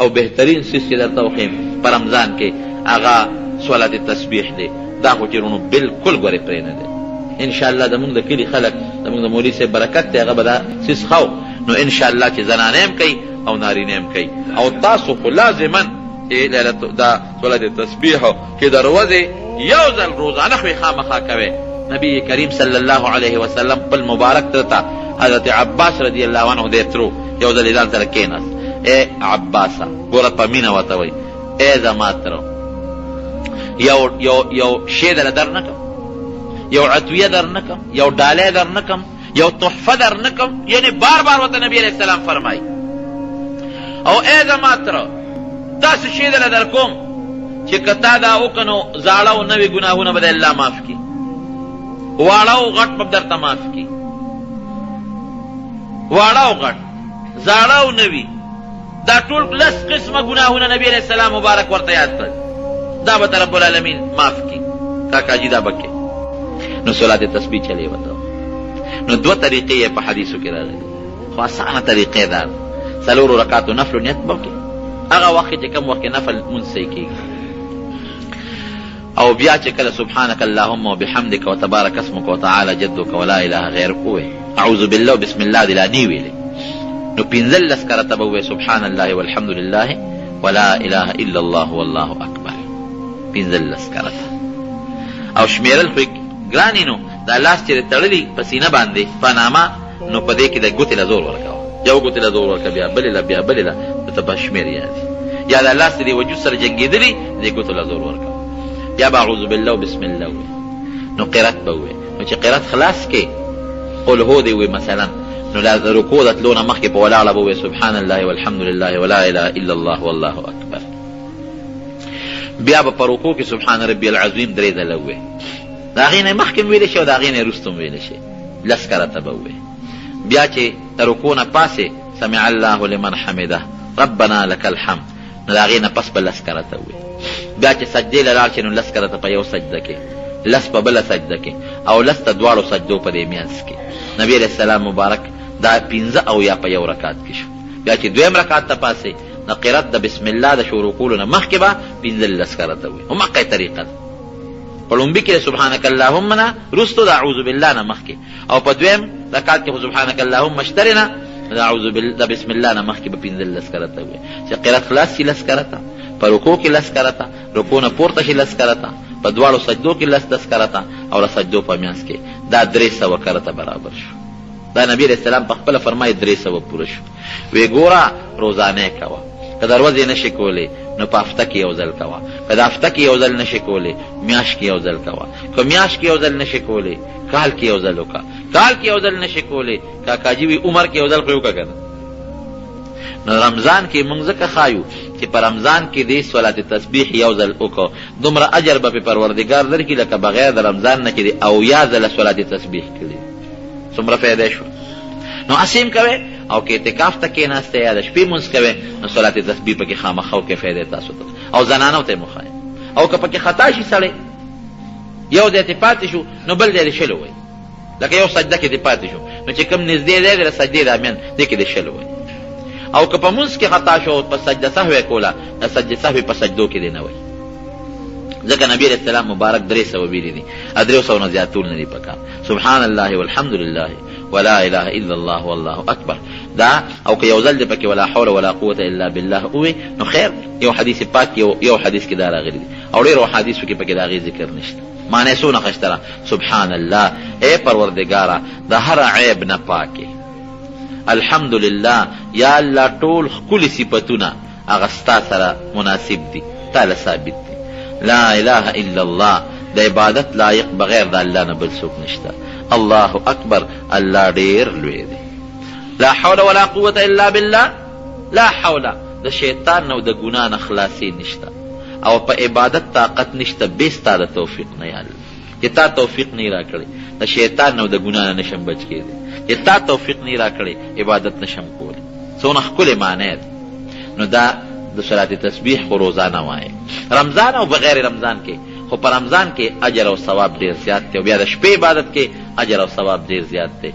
او بهترین سیس چې درته وښیم په رمضان کې هغه صلات تسبیح دی. دا خو چې رونو بالکل ګورې پرې نه دی. انشاءالله زمونږ د کلي خلک زمونږ د مولوي صاحب برکت دی، هغه به دا سیس خو نو انشاءالله چې زنانه هم کوي او نارینه هم کوي. او تاسو خو لازما دا صلات تسبیح چې د ورځې یو ځل روزانه خو خامخا کوئ. نبی کریم صلی الله علیه وسلم خپل مبارک ترته حضرت عباس رضی الله عنه دی ترو یو ځل ځان سره کېناست. ای عباسه ګوره په مینه ورته وایي ای زما تره یو شی در در نکم، یو عطویه در نکم، یو ډالی در نکم، یو تحفه در نکم. یعنی بار بار ورته نبی علیہ السلام فرمایي او ای زما تره داسې شی در در کوم چې که تا دا وکنو زاړه او نوي ګناهونه به د الله معاف کړي، واړه او غټ به درته معاف کړي. واړه او غټ، زاړه او نوي، دا ټول لس قسمه ګناهونه نبی علیہ السلام مبارک ورته یاد کړل، دا به رب العالمین معاف کړي. کاکا جی دا بکې نو صلات تسبیح چلی وته. نو دو طریقې یې په حدیثو کې راغلي، خو اسانه طریقې دا څلورو رکعاتو نفل نیت وکړي هغه وخت چې کوم وخت نفل مونځ کېږي. او بیا چې کله سبحانك اللهم وبحمدك وتبارك اسمك وتعالى جدك ولا اله غيرك وې اعوذ بالله بسم الله دې لا نی ویلې نو پنځلس کرته به وې سبحان الله والحمد لله ولا اله الا الله والله اکبر. پنځلس کرته او شمیرل خو ګرانې نو دا لاس چې تړلي په سینه باندې په نامه نو په دې کې د ګوتې له زور ورکوه، یو ګوتې له زور ورکوه، بیا بلې له بیا بلې له ته به شمېر یادي، یا دا لاس دې وجود سره جنګېدلي دې ګوتو له زور ورکوه. بیا به اعوذ بالله بسم الله وې نو قرات به وې نو چې قرات خلاص کې قل هو دې وې مثلا نو لا رکوع د تلونه مخکې په ولاړه به وې سبحان الله والحمد لله ولا اله الا الله والله اکبر. بیا به په رکوع کې سبحان ربي العظیم درې ځله وې، د هغې نه مخکې ویلی شي او د هغې نه وروسته ویلی شي، لس کرته به وې. بیا چې د رکوع نه پاسې سمع الله لمن حمده ربنا لك الحمد نو د هغې نه پس به لس کرته وې. بیا چې سجدې له لاړ شي نو لس کرته په یو سجده کې، لس په بله سجده کې، او لس د دواړو سجدو په دې منځ کې. نبي علیه السلام مبارک دا پنځه او یا په یو رکعت کې شو. بیا چې دویم رکعت ته پاسې د قرات د بسم الله د شروع کولو نه مخکې به پنځلس کرته وې. همغه طریقه ده په لومبي کې سبحانك اللهم نه وروستو د اعوذ بالله نه مخکې، او په دویم رکعت کې سبحانك اللهم اشتري نه د بسم الله نه مخکې به پنځلس کرته وې. چې قرات خلاص شي لس کرته، په رکوع کې لس کرته، رکوع نه پورته شي لس کرته، په دواړو سجدو کې لس کرته، او له سجدو په منځ کې دا 300 کرته برابر شو. دا نبی علیہ السلام په خپله فرمایي 300 پوره شو. وی ګوره روزانه کوه، که د ورځې نشي کولی نو په هفته کې یو ځل کوه، که د هفته کې یو ځل نشي کولی میاشت کې یو ځل کوه، که میاشت کې یو ځل نشي کولی کال کې یو ځل وکړه، کال کې یو ځل نشي کولی کاکاجي وي عمر کې یو ځل خو یې وکړه که نه. نو رمضان کې موږ ځکه ښایو چې په رمضان کې دې صلات تسبیح یو ځل وکړو، دومره اجر به پې پروردګار درکړي لکه بغیر د رمضان نه چې دې اویا ځله صلات تسبیح کړي. څومره فایده شو. نو اسیم کوئ او که اعتکاف ته کېناسته یا د شپې مونځ کوئ نو صلات تسبیح پکې خامخا وکړئ، فایده تاسو ته او زنانو ته یې مخایي. او که پکې خطا شي سړی یو ځای دې پاتې شو نو بل ځای دې شلو وایي، لکه یو سجده کې دې پاتې شو نو چې کوم نږدې دی د سجدې درمیان دې کې دې شلو وایي. او که په مونځ کې خطا شو په سجده سهو یې کوله د سجدې سهو په سجدو کې دې نه وایي، ځکه نبی علیہ السلام مبارک 300 ویلي دي، 300 نه زیات ټول نه دي پکار. سبحان الله والحمد لله ولا اله الا الله والله اکبر دا. او که یو ځل دې پکې ولا حول ولا قوة الا بالله وې نو خیر. یو حدیث پاک یو حدیث کې دا راغلی دي او ډېرو حدیثو کې پکې د هغې ذکر نشته. معنی څونه ښه سبحان الله ای پروردګاره د هر عیب نه پاکې، الحمدلله یا الله ټول ښکلي صفتونه هغه ستا سره مناسب دي، تا له ثابت دي. لا اله الا الله د عبادت لایق بغیر د الله نه بل څوک نشته. الله اکبر الله ډیر لوی دی. لا حول ولا قوة الا بالله. لا حول د شیطان نو د ګناه نه خلاصي نشته او په عبادت طاقت نشته به ستا د توفیق نه. یا الله چې تا توفیق نه راکړي د شیطان نو د ګناه نه نشم بچ کېدی، چې تا توفیق نه راکړي عبادت نشم کولی. څونه ښکلې معنی ده. نو دا د صلات تسبیح خو روزانه وایي، رمضان او بغیر رمضان کې. خو په رمضان کې اجر او ثواب ډیر زیات دی او بیا د شپې عبادت کې اجر او ثواب ډیر زیات دی.